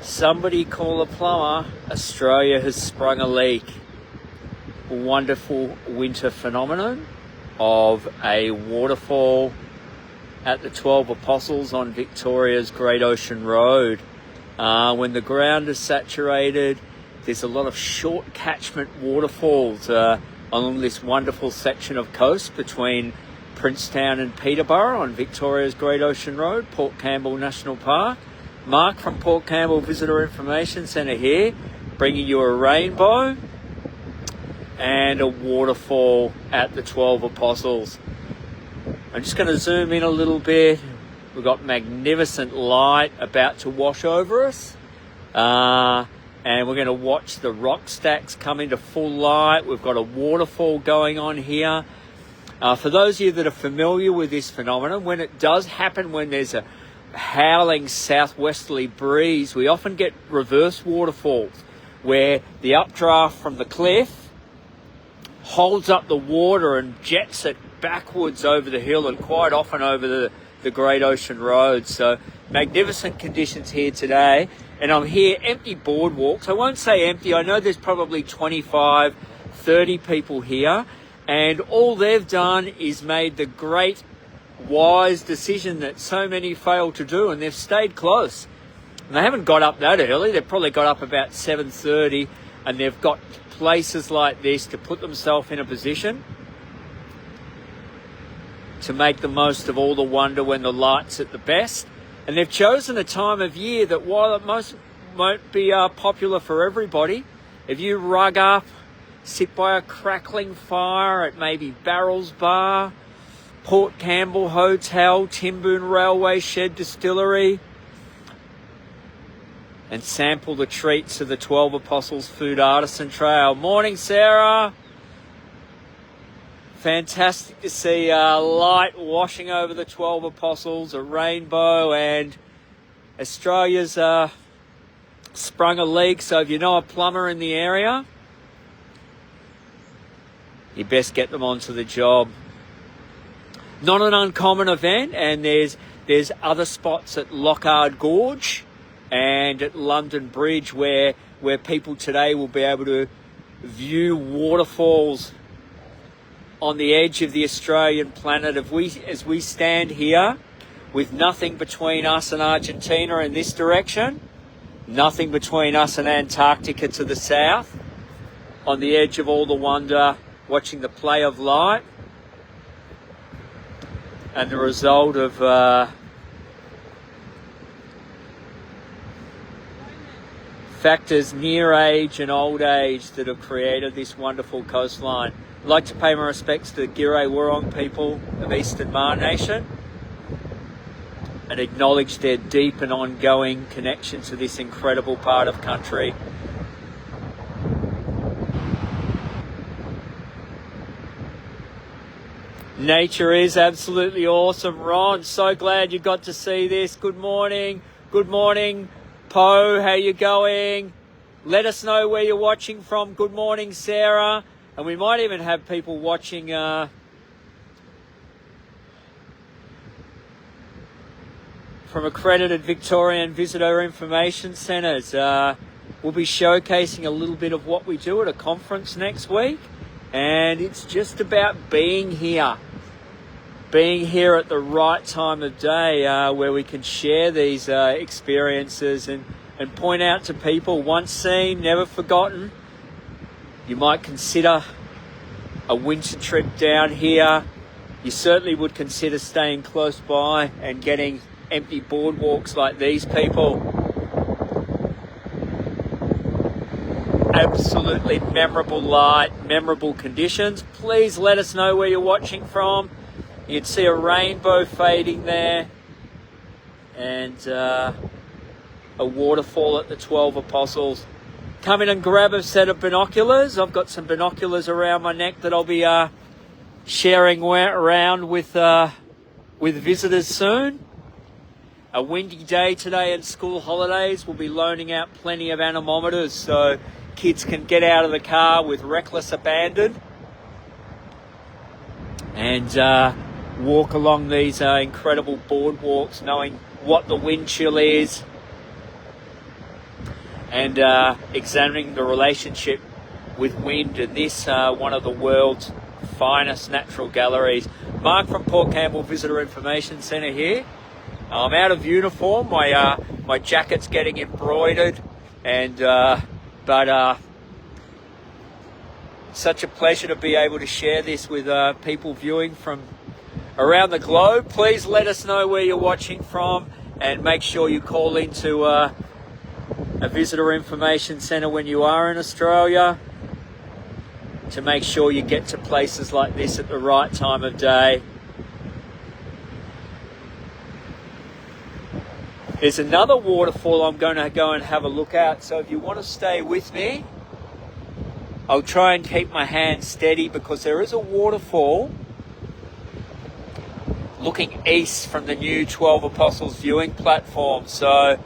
Somebody call a plumber. Australia has sprung a leak. A wonderful winter phenomenon of a waterfall at the 12 Apostles on Victoria's Great Ocean Road. When the ground is saturated, there's a lot of short catchment waterfalls along this wonderful section of coast between Princetown and Peterborough on Victoria's Great Ocean Road, Port Campbell National Park. Mark from Port Campbell Visitor Information Centre here, bringing you a rainbow and a waterfall at the 12 Apostles. I'm just going to zoom in a little bit. We've got magnificent light about to wash over us. And we're going to watch the rock stacks come into full light. We've got a waterfall going on here. For those of you that are familiar with this phenomenon, when it does happen, when there's a howling southwesterly breeze, we often get reverse waterfalls where the updraft from the cliff holds up the water and jets it backwards over the hill and quite often over the Great Ocean Road. So magnificent conditions here today, and I'm here, empty boardwalks. I won't say empty, I know there's probably 25, 30 people here, and all they've done is made the great wise decision that so many fail to do, and they've stayed close. And they haven't got up that early. They've probably got up about 7:30, and they've got places like this to put themselves in a position to make the most of all the wonder when the light's at the best. And they've chosen a time of year that, while it won't be popular for everybody, if you rug up, sit by a crackling fire at maybe Barrels Bar, Port Campbell Hotel, Timboon Railway Shed Distillery, and sample the treats of the 12 Apostles Food Artisan Trail. Morning, Sarah. Fantastic to see light washing over the 12 Apostles, a rainbow, and Australia's sprung a leak. So if you know a plumber in the area, you best get them onto the job. Not an uncommon event, and there's other spots at Lockhart Gorge and at London Bridge where people today will be able to view waterfalls on the edge of the Australian planet. As we stand here with nothing between us and Argentina in this direction, nothing between us and Antarctica to the south, on the edge of all the wonder, watching the play of light, and the result of factors near age and old age that have created this wonderful coastline. I'd like to pay my respects to the Giray Wurrung people of Eastern Maar Nation and acknowledge their deep and ongoing connection to this incredible part of country. Nature is absolutely awesome. Ron, so glad you got to see this. Good morning. Good morning, Poe. How you going? Let us know where you're watching from. Good morning, Sarah. And we might even have people watching from accredited Victorian Visitor Information Centres. We'll be showcasing a little bit of what we do at a conference next week. And it's just about being here at the right time of day where we can share these experiences and point out to people, once seen, never forgotten. You might consider a winter trip down here. You certainly would consider staying close by and getting empty boardwalks like these people. Absolutely memorable light, memorable conditions. Please let us know where you're watching from. You'd see a rainbow fading there and a waterfall at the 12 Apostles. Come in and grab a set of binoculars. I've got some binoculars around my neck that I'll be sharing around with visitors soon. A windy day today and school holidays. We'll be loaning out plenty of anemometers so kids can get out of the car with reckless abandon and walk along these incredible boardwalks knowing what the wind chill is and examining the relationship with wind and this one of the world's finest natural galleries. Mark from Port Campbell Visitor Information Centre here. I'm out of uniform. My jacket's getting embroidered, and but such a pleasure to be able to share this with people viewing from around the globe. Please let us know where you're watching from, and make sure you call into a visitor information centre when you are in Australia, to make sure you get to places like this at the right time of day. There's another waterfall I'm going to go and have a look at, so if you want to stay with me, I'll try and keep my hand steady, because there is a waterfall looking east from the new 12 Apostles viewing platform. So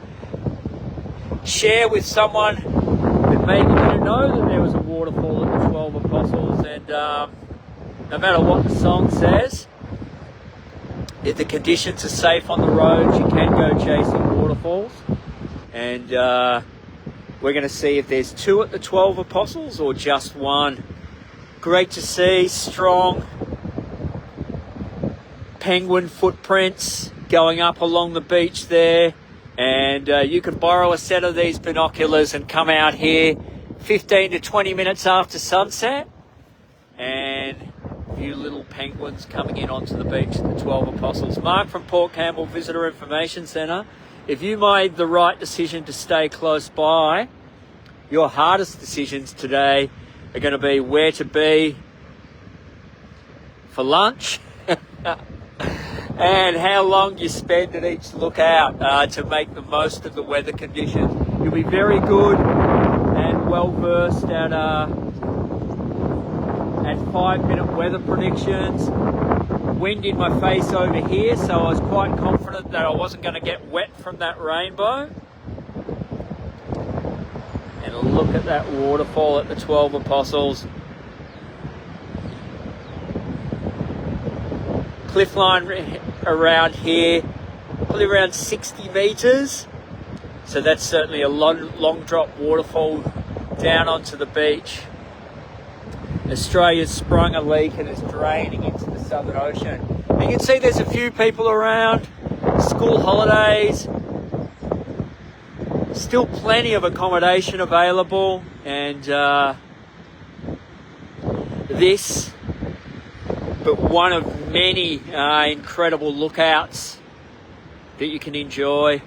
share with someone that maybe didn't know that there was a waterfall at the 12 Apostles, and no matter what the song says, if the conditions are safe on the roads, you can go chasing waterfalls. And we're going to see if there's two at the 12 Apostles or just one. Great to see strong penguin footprints going up along the beach there. And you can borrow a set of these binoculars and come out here 15 to 20 minutes after sunset, and a few little penguins coming in onto the beach at the 12 Apostles. Mark from Port Campbell Visitor Information Centre. If you made the right decision to stay close by, your hardest decisions today are going to be where to be for lunch and how long you spend at each lookout to make the most of the weather conditions. You'll be very good and well versed at 5-minute weather predictions. Wind in my face over here, so I was quite confident that I wasn't going to get wet from that rainbow. And look at that waterfall at the 12 Apostles. Cliff line around here, probably around 60 metres. So that's certainly a long drop waterfall down onto the beach. Australia's sprung a leak and is draining into the Southern Ocean. You can see there's a few people around, school holidays, still plenty of accommodation available, and this, but one of many incredible lookouts that you can enjoy.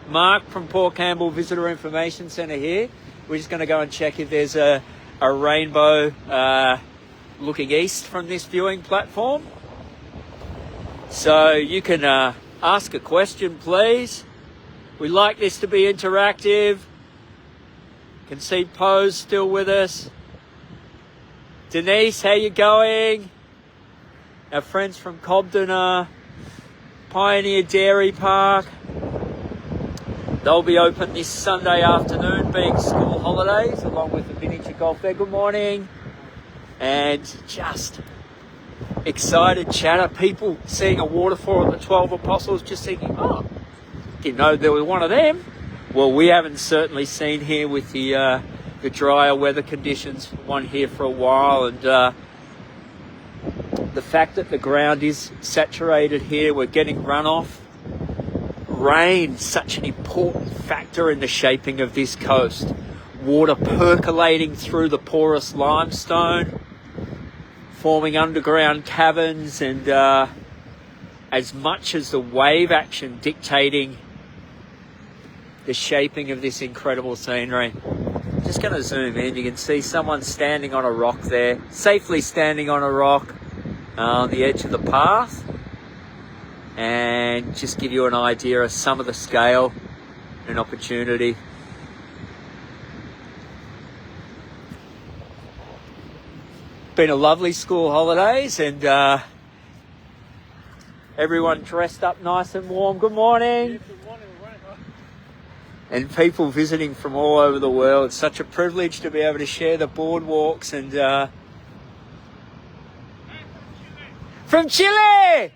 Mark from Port Campbell Visitor Information Centre here. We're just going to go and check if there's a rainbow looking east from this viewing platform. So you can ask a question, please. We like this to be interactive. Can see Poe's still with us. Denise, how you going? Our friends from Cobden, Pioneer Dairy Park. They'll be open this Sunday afternoon, being school holidays, along with the miniature golf there. Good morning. And just excited chatter. People seeing a waterfall at the 12 Apostles, just thinking, oh, didn't know there was one of them. Well, we haven't certainly seen here with the drier weather conditions, one here for a while, and the fact that the ground is saturated here, we're getting runoff. Rain, such an important factor in the shaping of this coast. Water percolating through the porous limestone, forming underground caverns, and as much as the wave action dictating the shaping of this incredible scenery. Just going to zoom in. You can see someone standing on a rock there, safely standing on a rock on the edge of the path, and just give you an idea of some of the scale and opportunity. Been a lovely school holidays, and everyone dressed up nice and warm. Good morning. Yeah, good morning. And people visiting from all over the world. It's such a privilege to be able to share the boardwalks and from Chile.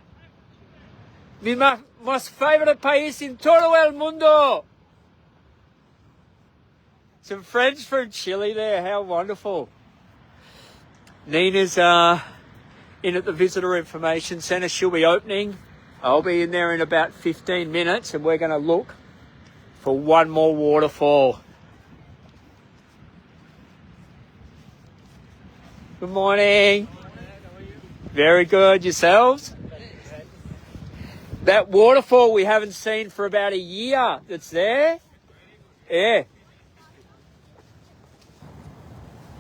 Mi most favorite país in todo el mundo. Some friends from Chile there. How wonderful. Nina's in at the Visitor Information Centre. She'll be opening. I'll be in there in about 15 minutes and we're going to look for one more waterfall. Good morning. Very good. Yourselves? That waterfall we haven't seen for about a year that's there. Yeah.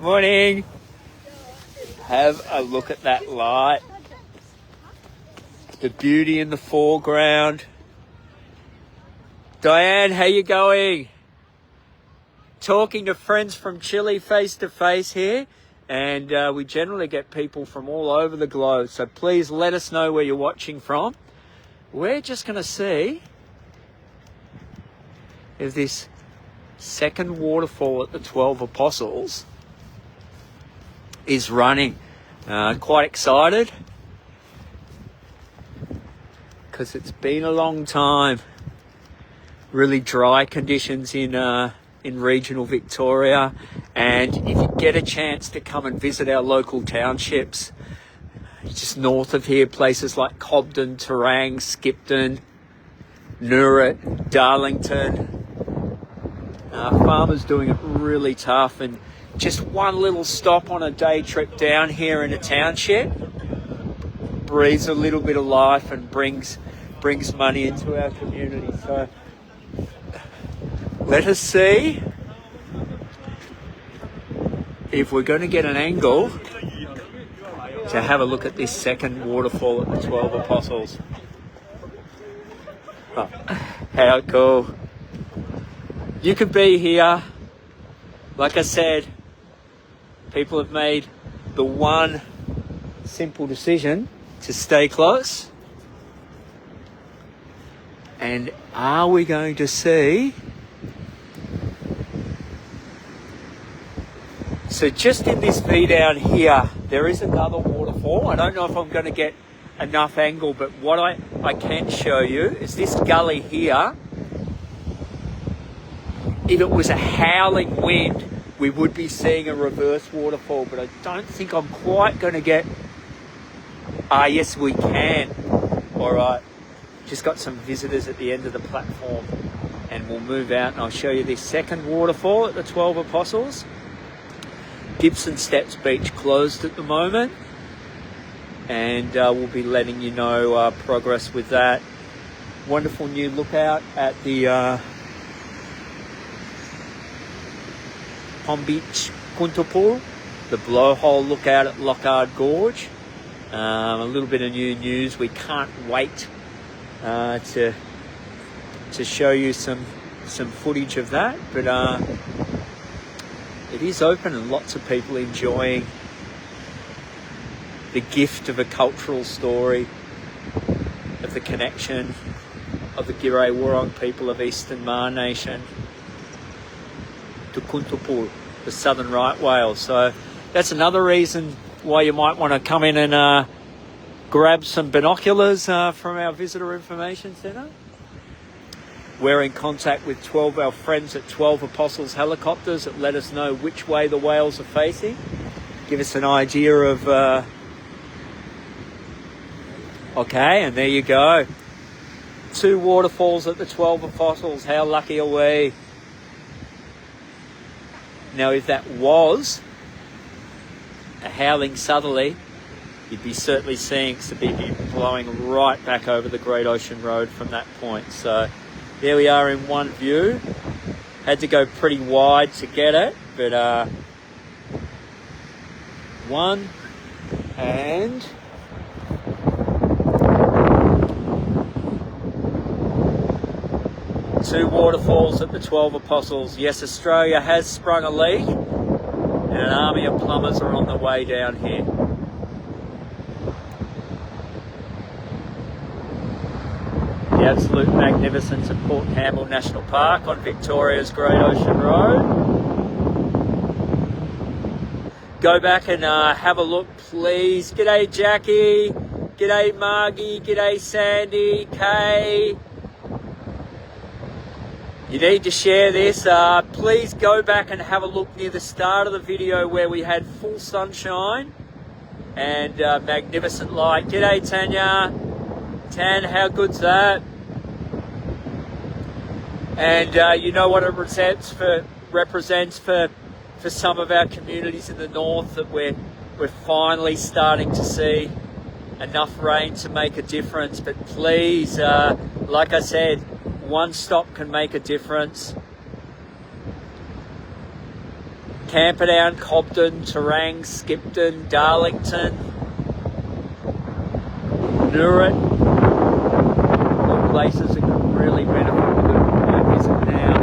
Morning. Have a look at that light. The beauty in the foreground. Diane, how you going? Talking to friends from Chile face to face here. And we generally get people from all over the globe. So please let us know where you're watching from. We're just going to see if this second waterfall at the 12 Apostles is running. Quite excited because it's been a long time. Really dry conditions in regional Victoria, and if you get a chance to come and visit our local townships just north of here, places like Cobden, Terang, Skipton, Noorat, Darlington, farmers doing it really tough, and just one little stop on a day trip down here in a township breathes a little bit of life and brings money into our community. So let us see if we're going to get an angle to have a look at this second waterfall at the 12 Apostles. Oh, how cool. You could be here. Like I said, people have made the one simple decision to stay close. And are we going to see? So just in this V down here, there is another waterfall. I don't know if I'm going to get enough angle, but what I can show you is this gully here. If it was a howling wind, we would be seeing a reverse waterfall, but I don't think I'm quite going to get... yes, we can. All right. Just got some visitors at the end of the platform, and we'll move out and I'll show you this second waterfall at the 12 Apostles. Gibson Steps Beach closed at the moment, and we'll be letting you know progress with that. Wonderful new lookout at the Palm Beach Kuntapur, the blowhole lookout at Lockhart Gorge. A little bit of new news. We can't wait to show you some footage of that, but it is open and lots of people enjoying the gift of a cultural story, of the connection of the Giray Wurrung people of Eastern Maar Nation to Kuntapur, the southern right whale. So that's another reason why you might want to come in and grab some binoculars from our Visitor Information Centre. We're in contact with 12 our friends at 12 Apostles helicopters that let us know which way the whales are facing. Give us an idea of... Okay, and there you go. 2 waterfalls at the 12 Apostles. How lucky are we? Now, if that was a howling southerly, you'd be certainly seeing Sabiki blowing right back over the Great Ocean Road from that point. So there we are in one view. Had to go pretty wide to get it, but one and two waterfalls at the 12 Apostles. Yes, Australia has sprung a leak, and an army of plumbers are on the way down here. The absolute magnificence of Port Campbell National Park on Victoria's Great Ocean Road. Go back and have a look, please. G'day, Jackie. G'day, Margie. G'day, Sandy. Kay. You need to share this. Please go back and have a look near the start of the video where we had full sunshine and magnificent light. G'day, Tanya. Tan, how good's that? And you know what it represents for some of our communities in the north, that we're finally starting to see enough rain to make a difference. But please, like I said, one stop can make a difference. Camperdown, Cobden, Terang, Skipton, Darlington, Noorit, all places that could really benefit with our visit now.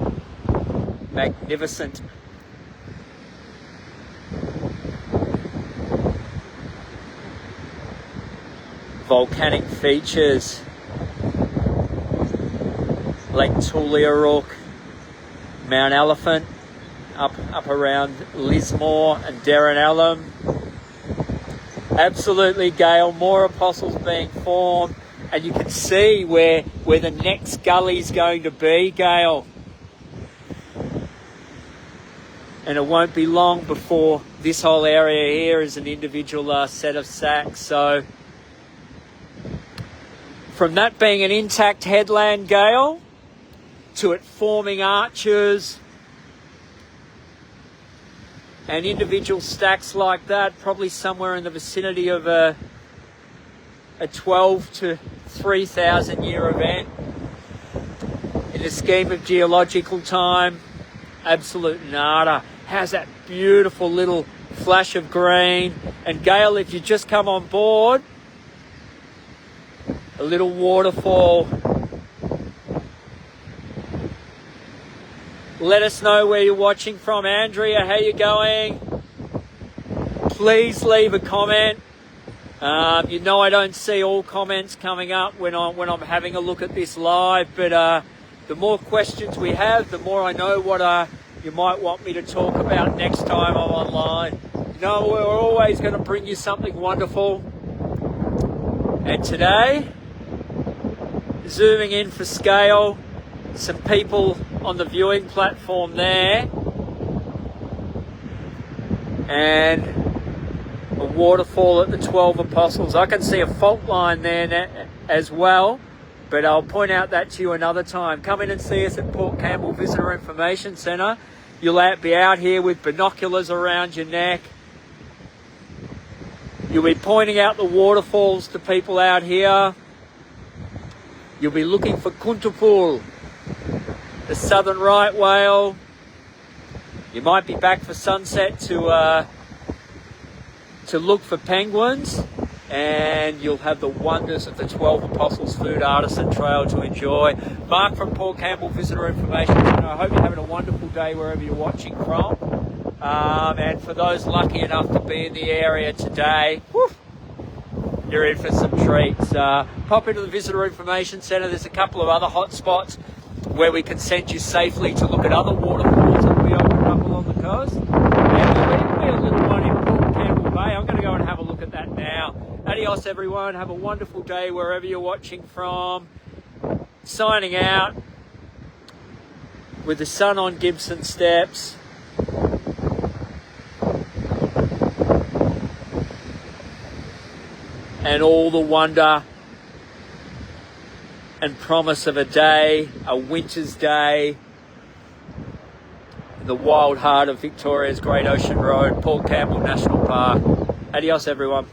And magnificent. Volcanic features. Lake Tuliarook, Mount Elephant, up around Lismore and Derranallum. Absolutely, Gail, more apostles being formed, and you can see where the next gully's going to be, Gail. And it won't be long before this whole area here is an individual set of sacks. So from that being an intact headland, Gail, to it forming arches and individual stacks like that, probably somewhere in the vicinity of a 12 to 3,000 year event. In the scheme of geological time, absolute nada. How's that beautiful little flash of green? And Gail, if you just come on board, a little waterfall. Let us know where you're watching from. Andrea, how you going? Please leave a comment. You know I don't see all comments coming up when I'm having a look at this live, but the more questions we have, the more I know what you might want me to talk about next time I'm online. You know, we're always going to bring you something wonderful. And today, zooming in for scale, some people on the viewing platform there, and a waterfall at the 12 Apostles. I can see a fault line there as well, but I'll point out that to you another time. Come in and see us at Port Campbell Visitor Information Centre. You'll be out here with binoculars around your neck. You'll be pointing out the waterfalls to people out here. You'll be looking for Kuntapul, the southern right whale. You might be back for sunset to look for penguins, and you'll have the wonders of the 12 Apostles Food Artisan Trail to enjoy. Mark from Port Campbell Visitor Information Centre. I hope you're having a wonderful day wherever you're watching from. And for those lucky enough to be in the area today, you're in for some treats. Pop into the Visitor Information Centre. There's a couple of other hot spots where we can send you safely to look at other waterfalls that we opened up along the coast. And there'll even be a little one in Port Campbell Bay. I'm going to go and have a look at that now. Adios, everyone. Have a wonderful day wherever you're watching from. Signing out with the sun on Gibson Steps. And all the wonder and promise of a day, a winter's day, in the wild heart of Victoria's Great Ocean Road, Port Campbell National Park. Adios, everyone.